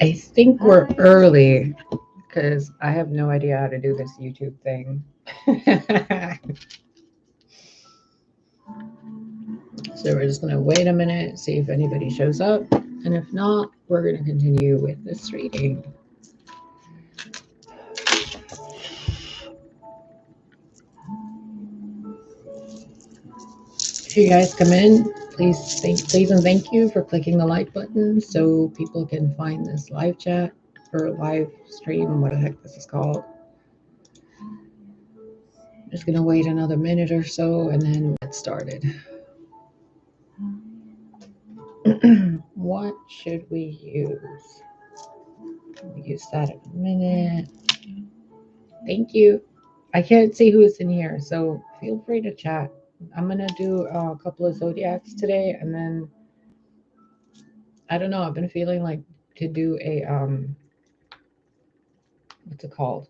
I think we're early because I have no idea how to do this YouTube thing. So we're just going to wait a minute, see if anybody shows up. And if not, we're going to continue with this reading. If you guys come in, please and thank you for clicking the like button so people can find this live chat or live stream, what the heck this is called. I'm just going to wait another minute or so and then we'll get started. What should we use? We'll use that in a minute. Thank you. I can't see who's in here, so feel free to chat. I'm going to do a couple of zodiacs today, and then, I don't know, I've been feeling like to do a, what's it called?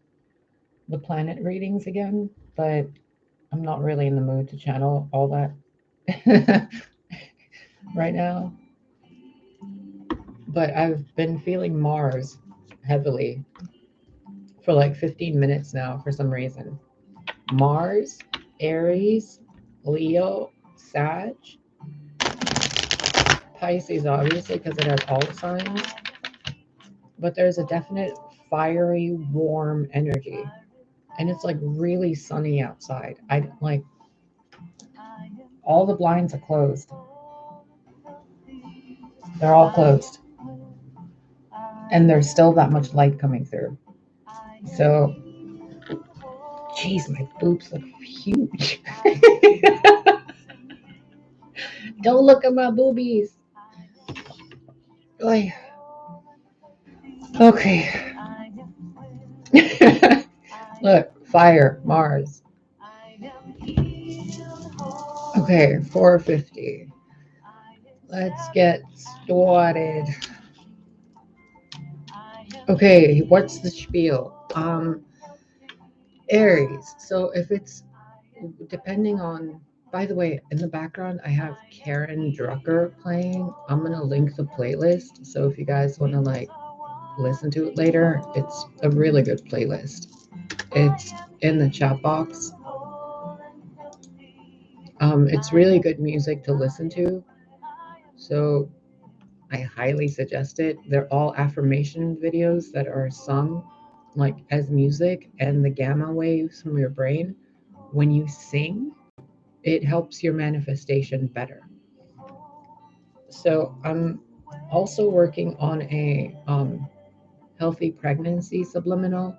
The planet readings again, but I'm not really in the mood to channel all that right now. But I've been feeling Mars heavily for like 15 minutes now for some reason. Mars, Aries, Leo, Sag, Pisces, obviously, because it has all the signs. But there's a definite fiery, warm energy. And it's like really sunny outside. I like all the blinds are closed. They're all closed. And there's still that much light coming through. So, geez, my boobs look huge. Don't look at my boobies. Oy. Okay. Look, fire, Mars. Okay, 450. Let's get started. Okay, what's the spiel? Aries. So if it's depending on, by the way, in the background I have Karen Drucker playing. I'm gonna link the playlist. So if you guys wanna like listen to it later, it's a really good playlist. It's in the chat box. It's really good music to listen to. So I highly suggest it. They're all affirmation videos that are sung like as music, and the gamma waves from your brain, when you sing, it helps your manifestation better. So I'm also working on a healthy pregnancy subliminal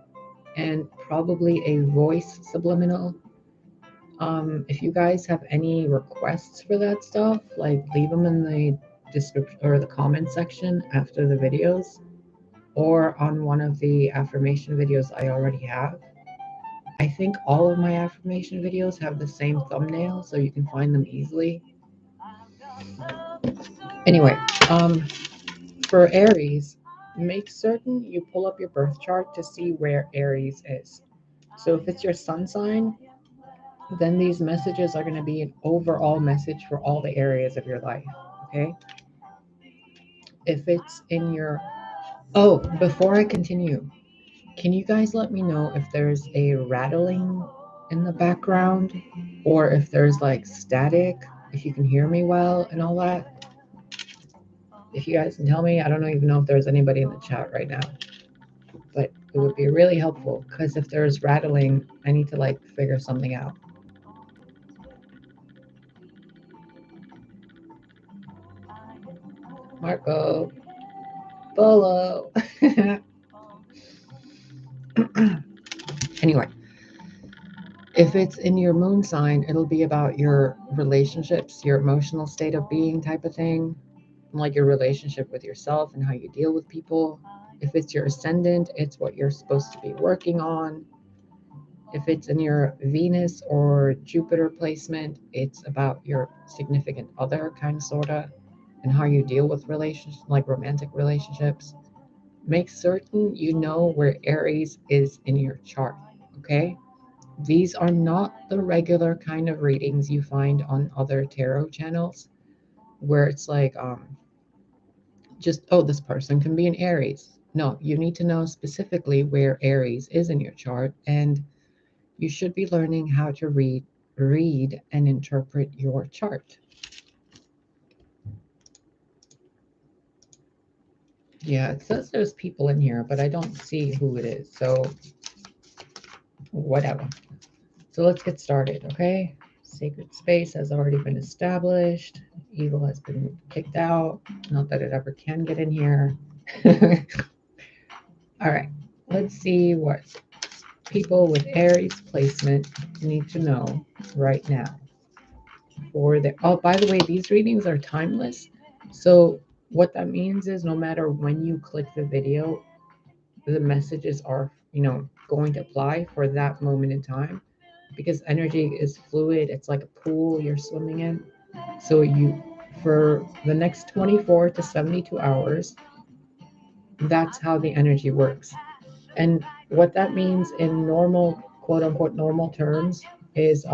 and probably a voice subliminal. If you guys have any requests for that stuff, like leave them in the description or the comment section after the videos, or on one of the affirmation videos I already have. I think all of my affirmation videos have the same thumbnail, so you can find them easily. Anyway, for Aries, make certain you pull up your birth chart to see where Aries is. So if it's your sun sign, then these messages are going to be an overall message for all the areas of your life, okay? If it's in your... Oh, before I continue, can you guys let me know if there's a rattling in the background, or if there's like static, if you can hear me well and all that? If you guys can tell me. I don't even know if there's anybody in the chat right now, but it would be really helpful, because if there's rattling, I need to like figure something out. Marco Polo. Anyway, if it's in your moon sign, it'll be about your relationships, your emotional state of being type of thing, like your relationship with yourself and how you deal with people. If it's your ascendant, it's what you're supposed to be working on. If it's in your Venus or Jupiter placement, it's about your significant other, kind of, sort of, and how you deal with relationships, like romantic relationships. Make certain you know where Aries is in your chart, okay? These are not the regular kind of readings you find on other tarot channels, where it's like, just, oh, this person can be an Aries. No, you need to know specifically where Aries is in your chart, and you should be learning how to read and interpret your chart. Yeah, it says there's people in here, but I don't see who it is. So whatever. So let's get started, okay? Sacred space has already been established. Evil has been kicked out. Not that it ever can get in here. All right, let's see what people with Aries placement need to know right now. For the oh, by the way, these readings are timeless. So what that means is no matter when you click the video, the messages are, going to apply for that moment in time, because energy is fluid. It's like a pool you're swimming in. So for the next 24 to 72 hours, that's how the energy works. And what that means in normal, quote unquote, normal terms is,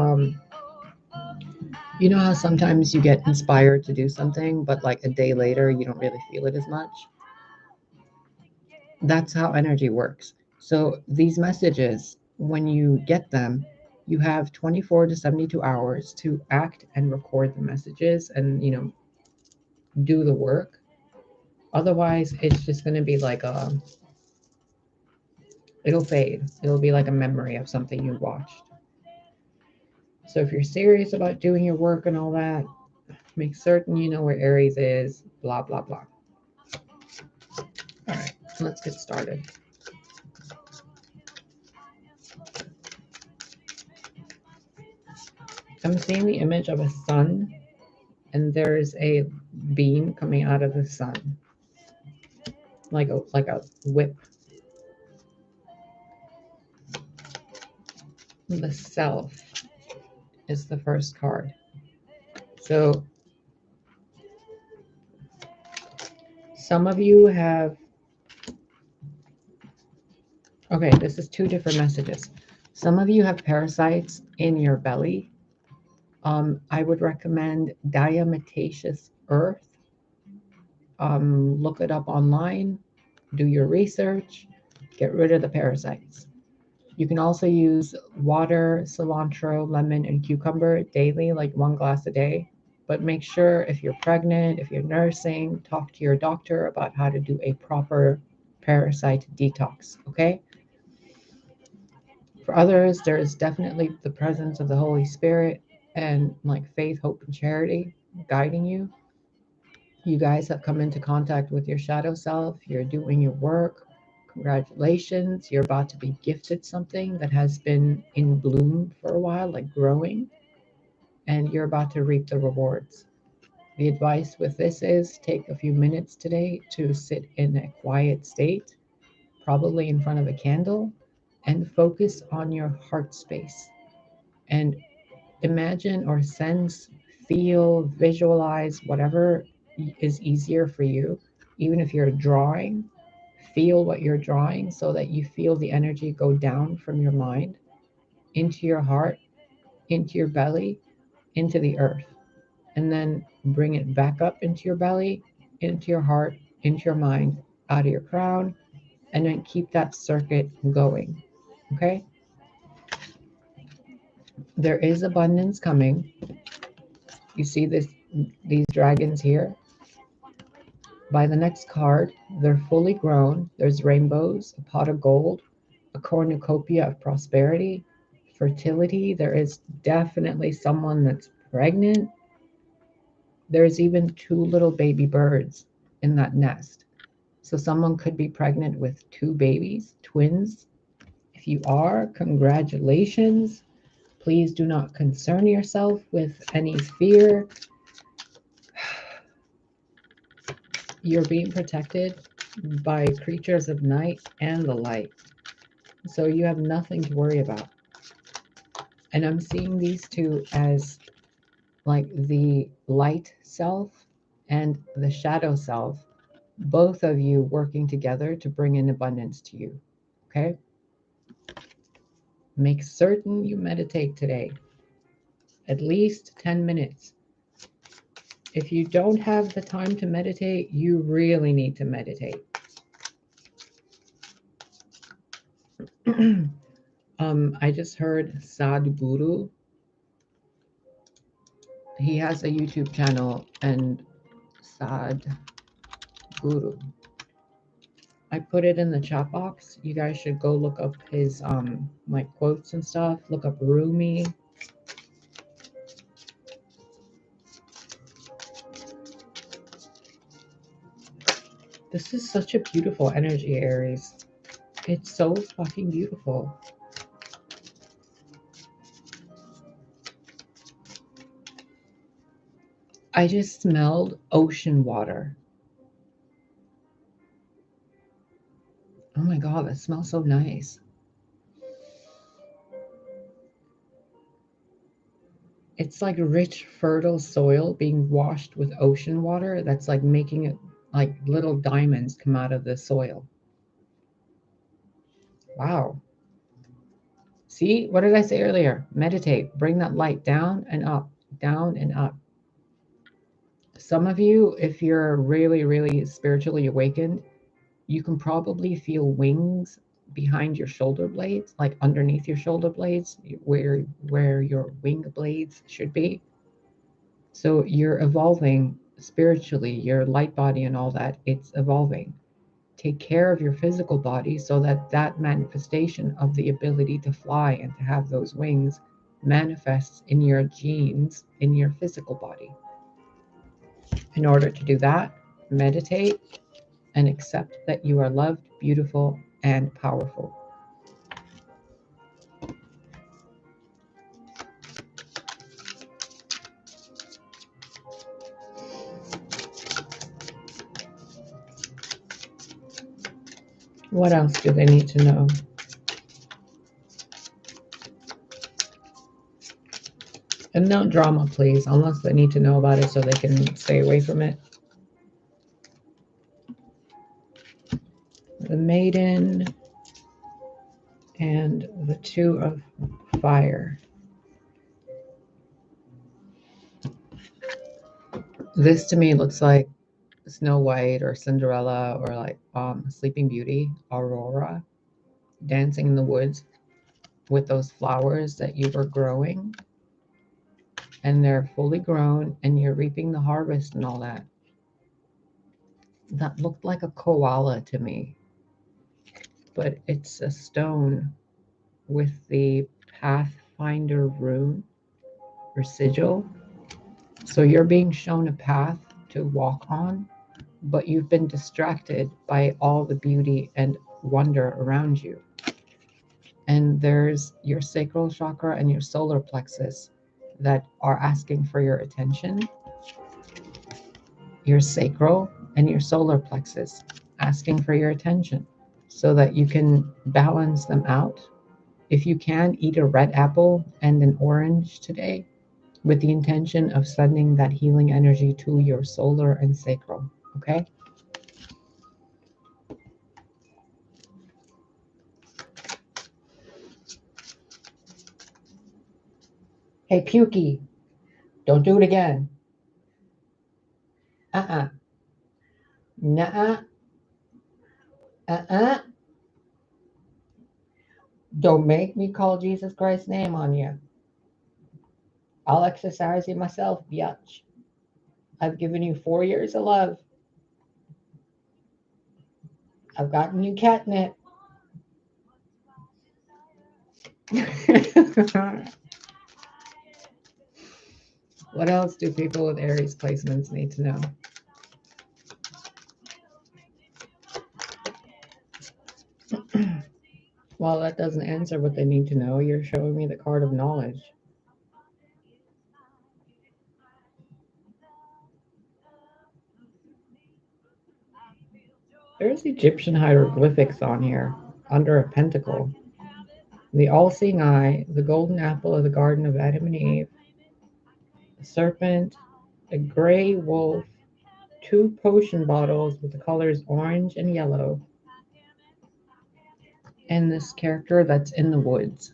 you know how sometimes you get inspired to do something, but like a day later, you don't really feel it as much? That's how energy works. So these messages, when you get them, you have 24 to 72 hours to act and record the messages and, do the work. Otherwise, it's just going to be like it'll fade. It'll be like a memory of something you watched. So if you're serious about doing your work and all that, make certain you know where Aries is, blah, blah, blah. All right, let's get started. I'm seeing the image of a sun, and there's a beam coming out of the sun, like a whip. The Self is the first card. So some of you have, okay, this is two different messages. Some of you have parasites in your belly. I would recommend diatomaceous earth. Look it up online, do your research, get rid of the parasites. You can also use water, cilantro, lemon, and cucumber daily, like 1 glass a day. But make sure if you're pregnant, if you're nursing, talk to your doctor about how to do a proper parasite detox, okay? For others, there is definitely the presence of the Holy Spirit and like faith, hope, and charity guiding you. You guys have come into contact with your shadow self. You're doing your work. Congratulations. You're about to be gifted something that has been in bloom for a while, like growing, and you're about to reap the rewards. The advice with this is take a few minutes today to sit in a quiet state, probably in front of a candle, and focus on your heart space. And imagine or sense, feel, visualize whatever is easier for you. Even if you're drawing, feel what you're drawing so that you feel the energy go down from your mind into your heart, into your belly, into the earth. And then bring it back up into your belly, into your heart, into your mind, out of your crown, and then keep that circuit going. Okay? There is abundance coming. You see these dragons here? By the next card, they're fully grown. There's rainbows, a pot of gold, a cornucopia of prosperity, fertility. There is definitely someone that's pregnant. There's even two little baby birds in that nest. So someone could be pregnant with two babies, twins. If you are, congratulations. Please do not concern yourself with any fear. You're being protected by creatures of night and the light. So you have nothing to worry about. And I'm seeing these two as like the light self and the shadow self, both of you working together to bring in abundance to you. Okay? Make certain you meditate today, at least 10 minutes. If you don't have the time to meditate, you really need to meditate. I just heard Sadhguru. He has a YouTube channel, and Sadhguru. I put it in the chat box. You guys should go look up his like quotes and stuff. Look up Rumi. This is such a beautiful energy, Aries. It's so fucking beautiful. I just smelled ocean water. Oh my god, that smells so nice. It's like rich, fertile soil being washed with ocean water that's like making it like little diamonds come out of the soil. Wow. See, what did I say earlier? Meditate. Bring that light down and up, down and up. Some of you, if you're really, really spiritually awakened, you can probably feel wings behind your shoulder blades, like underneath your shoulder blades, where your wing blades should be. So you're evolving spiritually, your light body and all that, it's evolving. Take care of your physical body so that that manifestation of the ability to fly and to have those wings manifests in your genes, in your physical body. In order to do that, meditate and accept that you are loved, beautiful, and powerful. What else do they need to know? And no drama, please, unless they need to know about it so they can stay away from it. The Maiden and the Two of Fire. This to me looks like Snow White or Cinderella or like Sleeping Beauty, Aurora, dancing in the woods with those flowers that you were growing, and they're fully grown and you're reaping the harvest and all that. That looked like a koala to me, but it's a stone with the Pathfinder rune or sigil. So you're being shown a path to walk on, but you've been distracted by all the beauty and wonder around you. And there's your sacral chakra and your solar plexus that are asking for your attention. Your sacral and your solar plexus asking for your attention so that you can balance them out. If you can, eat a red apple and an orange today with the intention of sending that healing energy to your solar and sacral, okay? Hey, Pukey, don't do it again. Uh-uh. Nuh-uh. Uh-uh. Don't make me call Jesus Christ's name on you. I'll exercise you myself, biatch. I've given you 4 years of love. I've gotten you catnip. What else do people with Aries placements need to know? Well, that doesn't answer what they need to know. You're showing me the card of knowledge. There's Egyptian hieroglyphics on here under a pentacle. The all-seeing eye, the golden apple of the Garden of Adam and Eve, a serpent, a gray wolf, 2 potion bottles with the colors orange and yellow, and this character that's in the woods.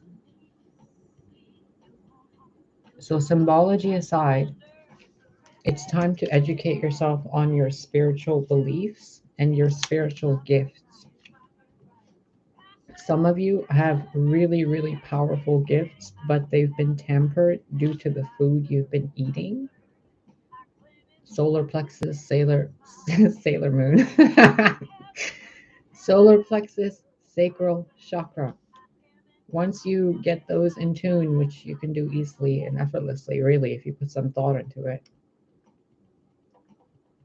So symbology aside, it's time to educate yourself on your spiritual beliefs and your spiritual gifts. Some of you have really, really powerful gifts, but they've been tempered due to the food you've been eating. Solar plexus, sailor moon. Solar plexus, sacral chakra. Once you get those in tune, which you can do easily and effortlessly, really, if you put some thought into it,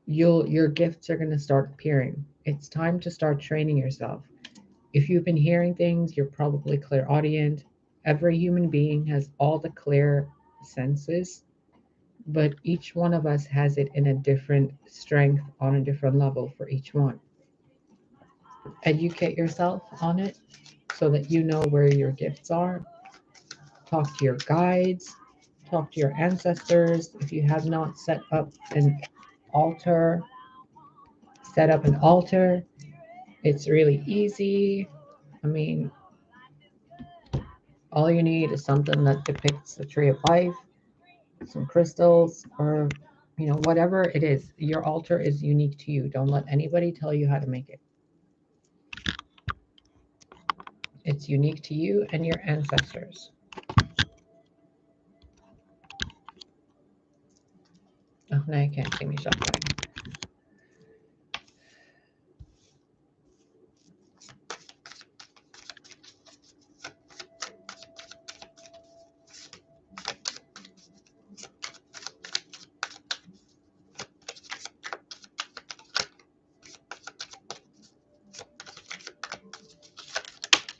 your gifts are going to start appearing. It's time to start training yourself. If you've been hearing things, you're probably clairaudient. Every human being has all the clear senses, but each one of us has it in a different strength on a different level for each one. Educate yourself on it so that you know where your gifts are. Talk to your guides, talk to your ancestors. If you have not altar, set up an altar. It's really easy. I mean, all you need is something that depicts the tree of life, some crystals, or whatever it is. Your altar is unique to you. Don't let anybody tell you how to make it. It's unique to you and your ancestors. Oh, now you can't see me shuffling.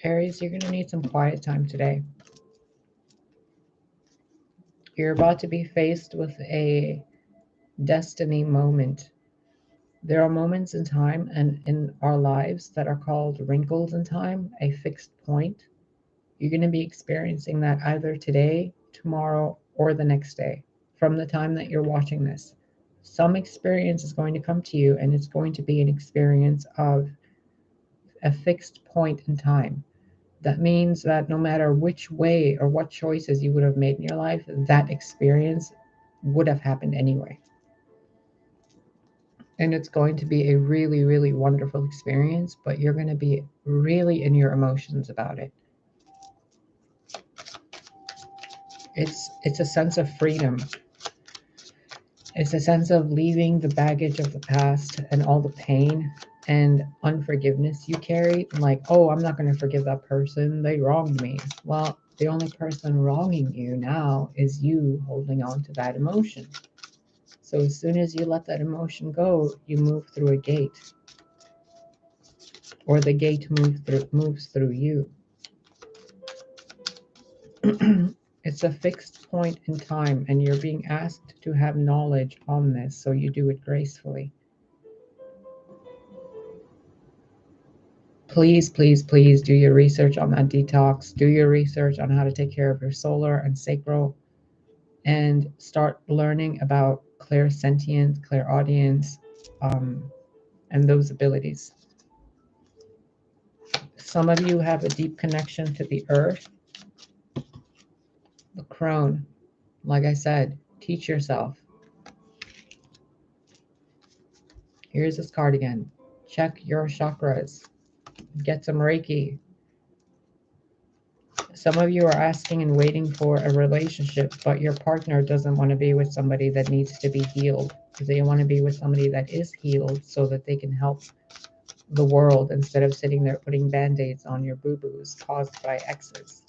Aries, you're going to need some quiet time today. You're about to be faced with a destiny moment. There are moments in time and in our lives that are called wrinkles in time, a fixed point. You're going to be experiencing that either today, tomorrow, or the next day from the time that you're watching this. Some experience is going to come to you, and it's going to be an experience of a fixed point in time. That means that no matter which way or what choices you would have made in your life, that experience would have happened anyway. And it's going to be a really, really wonderful experience, but you're going to be really in your emotions about it. It's a sense of freedom. It's a sense of leaving the baggage of the past and all the pain and unforgiveness you carry. Like, oh, I'm not going to forgive that person. They wronged me. Well, the only person wronging you now is you holding on to that emotion. So as soon as you let that emotion go, you move through a gate, or the gate moves through you. It's a fixed point in time, and you're being asked to have knowledge on this, so you do it gracefully. Please, please, please do your research on that detox. Do your research on how to take care of your solar and sacral, and start learning about clairsentience, clairaudience, and those abilities. Some of you have a deep connection to the earth, the crone. Like I said, teach yourself. Here's this card again. Check your chakras. Get some Reiki. Some of you are asking and waiting for a relationship, but your partner doesn't want to be with somebody that needs to be healed. They want to be with somebody that is healed so that they can help the world instead of sitting there putting band-aids on your boo-boos caused by exes.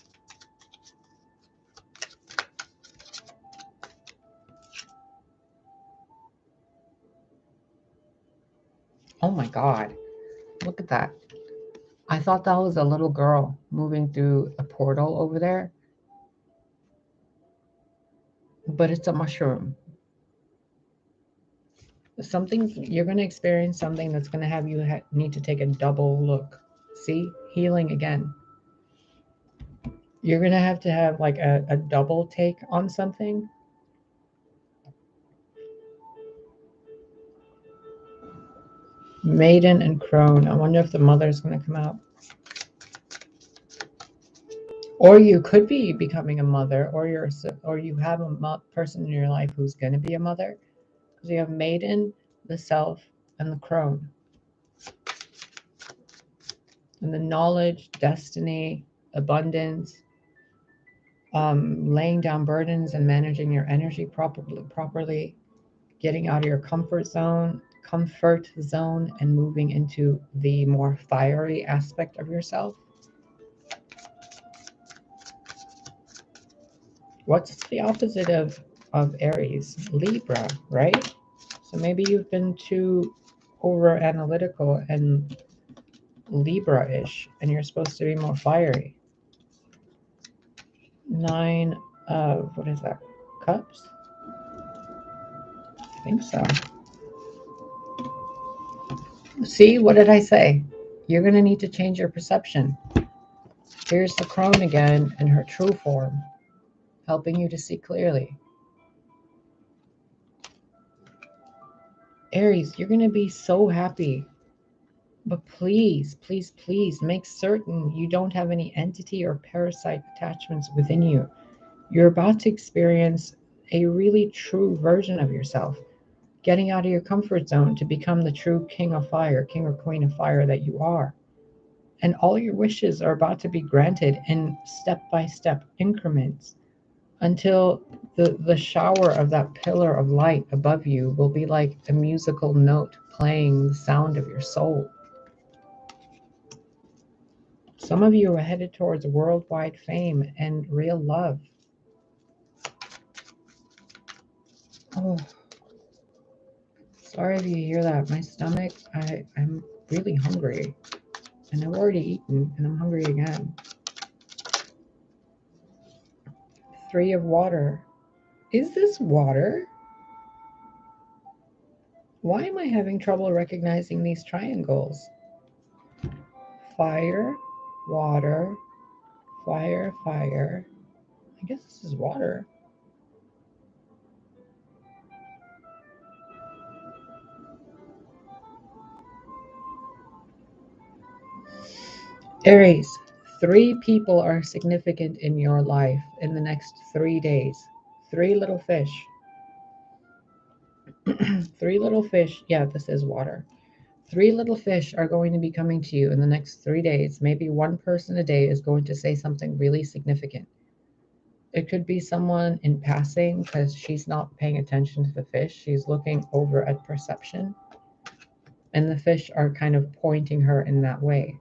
Oh my God. Look at that. I thought that was a little girl moving through a portal over there, but it's a mushroom. You're going to experience something that's going to have you need to take a double look. See, healing again. You're going to have like a double take on something. Maiden and crone. I wonder if the mother is going to come out. Or you could be becoming a mother, or you have a person in your life who's going to be a mother, because you have maiden, the self, and the crone. And the knowledge, destiny, abundance, laying down burdens and managing your energy properly, getting out of your comfort zone and moving into the more fiery aspect of yourself. What's the opposite of Aries? Libra, right? So maybe you've been too over analytical and Libra-ish, and you're supposed to be more fiery. Nine of, what is that? Cups? I think so. See, what did I say? You're going to need to change your perception. Here's the crone again in her true form, helping you to see clearly. Aries, you're going to be so happy. But please, please, please make certain you don't have any entity or parasite attachments within you. You're about to experience a really true version of yourself, getting out of your comfort zone to become the true king of fire, king or queen of fire that you are. And all your wishes are about to be granted in step-by-step increments until the shower of that pillar of light above you will be like a musical note playing the sound of your soul. Some of you are headed towards worldwide fame and real love. Oh, sorry if you hear that. My stomach, I'm really hungry. And I've already eaten, and I'm hungry again. Three of water. Is this water? Why am I having trouble recognizing these triangles? Fire, water, fire, fire. I guess this is water. Aries, 3 people are significant in your life in the next 3 days. 3 little fish. 3 little fish. Yeah, this is water. 3 little fish are going to be coming to you in the next 3 days. Maybe one person a day is going to say something really significant. It could be someone in passing because she's not paying attention to the fish. She's looking over at perception. And the fish are kind of pointing her in that way.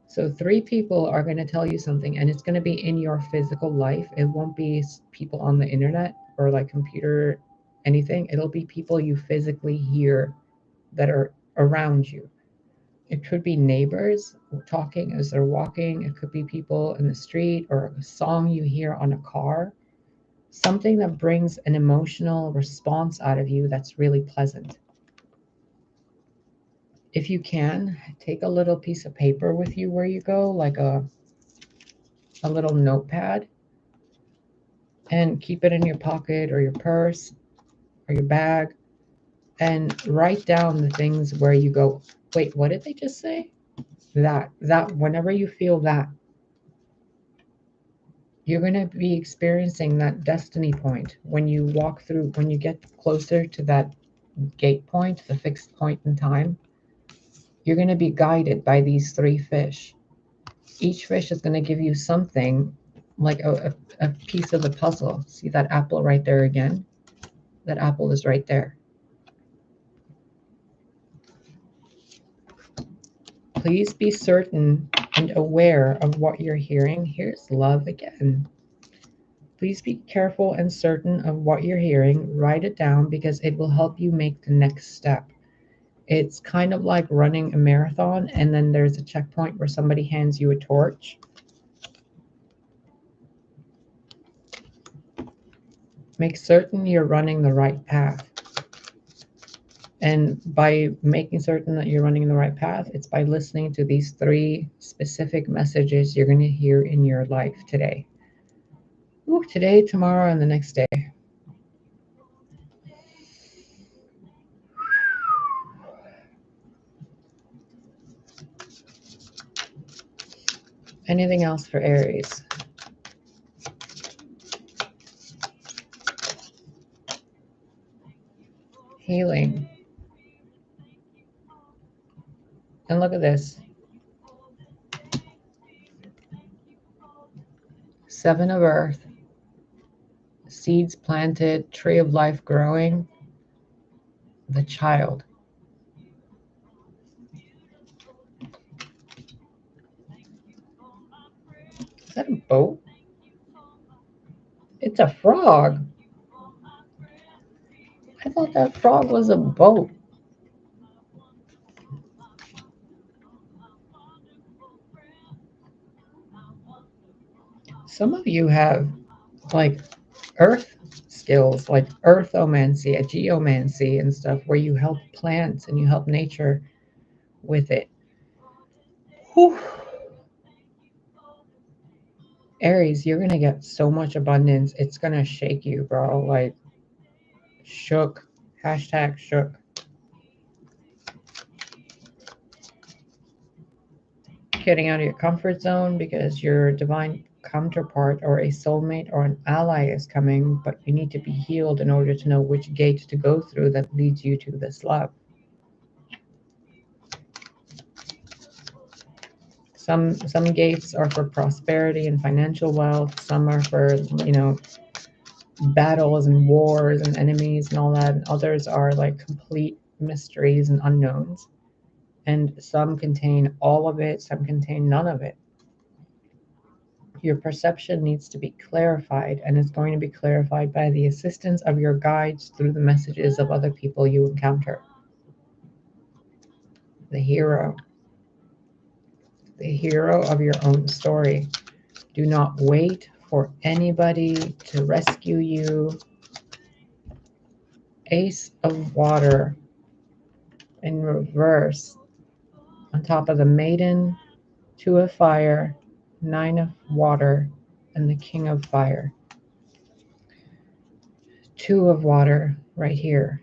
So 3 people are going to tell you something, and it's going to be in your physical life. It won't be people on the internet or like computer, anything. It'll be people you physically hear that are around you. It could be neighbors talking as they're walking. It could be people in the street or a song you hear on a car. Something that brings an emotional response out of you that's really pleasant. If you can, take a little piece of paper with you where you go, like a little notepad, and keep it in your pocket or your purse or your bag, and write down the things where you go, wait, what did they just say? That, whenever you feel that, you're going to be experiencing that destiny point when you walk through, when you get closer to that gate point, the fixed point in time. You're going to be guided by these 3 fish. Each fish is going to give you something like a piece of the puzzle. See that apple right there again? That apple is right there. Please be certain and aware of what you're hearing. Here's love again. Please be careful and certain of what you're hearing. Write it down because it will help you make the next step. It's kind of like running a marathon, and then there's a checkpoint where somebody hands you a torch. Make certain you're running the right path. And by making certain that you're running the right path, it's by listening to these 3 specific messages you're going to hear in your life today. Ooh, today, tomorrow, and the next day. Anything else for Aries? Healing. And look at this. Seven of Earth, seeds planted, tree of life growing, the child. Is that a boat? It's a frog. I thought that frog was a boat. Some of you have like earth skills, like earthomancy, a geomancy and stuff, where you help plants and you help nature with it. Whew. Aries, you're gonna get so much abundance, it's gonna shake you, bro. Like shook. Hashtag shook. Getting out of your comfort zone because your divine counterpart or a soulmate or an ally is coming, but you need to be healed in order to know which gate to go through that leads you to this love. Some gates are for prosperity and financial wealth. Some are for, battles and wars and enemies and all that. And others are like complete mysteries and unknowns. And some contain all of it, some contain none of it. Your perception needs to be clarified, and it's going to be clarified by the assistance of your guides through the messages of other people you encounter. The hero. The hero of your own story. Do not wait for anybody to rescue you. Ace of Water in reverse on top of the Maiden, Two of Fire, Nine of Water, and the King of Fire. Two of Water right here.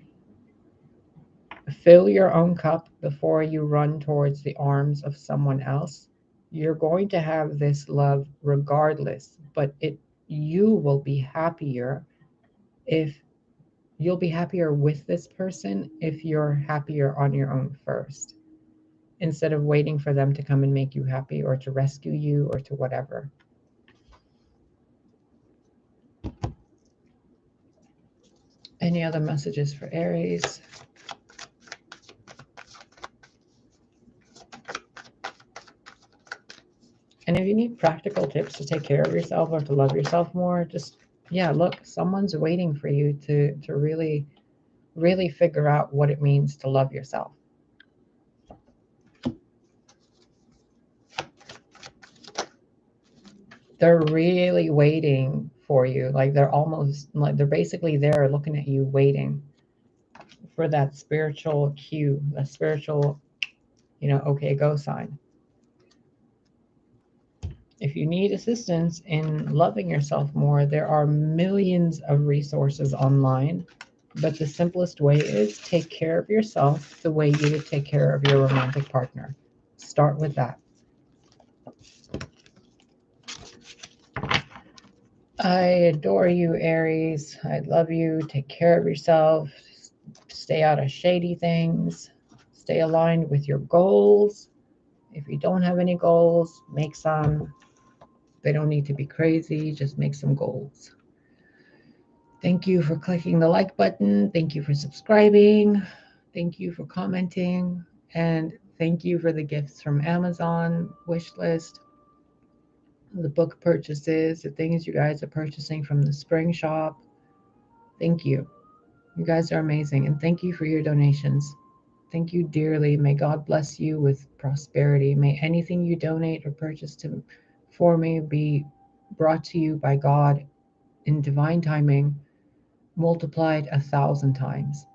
Fill your own cup before you run towards the arms of someone else. You're going to have this love regardless, but you will be happier if you'll be happier with this person if you're happier on your own first, instead of waiting for them to come and make you happy or to rescue you or to whatever. Any other messages for Aries? And if you need practical tips to take care of yourself or to love yourself more, just, yeah, look, someone's waiting for you to really, really figure out what it means to love yourself. They're really waiting for you. Like they're basically there looking at you, waiting for that spiritual cue, that spiritual, okay, go sign. If you need assistance in loving yourself more, there are millions of resources online. But the simplest way is take care of yourself the way you would take care of your romantic partner. Start with that. I adore you, Aries. I love you. Take care of yourself. Stay out of shady things. Stay aligned with your goals. If you don't have any goals, make some. They don't need to be crazy. Just make some goals. Thank you for clicking the like button. Thank you for subscribing. Thank you for commenting. And thank you for the gifts from Amazon, wishlist, the book purchases, the things you guys are purchasing from the spring shop. Thank you. You guys are amazing. And thank you for your donations. Thank you dearly. May God bless you with prosperity. May anything you donate or purchase for me be brought to you by God in divine timing, multiplied 1,000 times.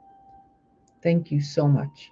Thank you so much.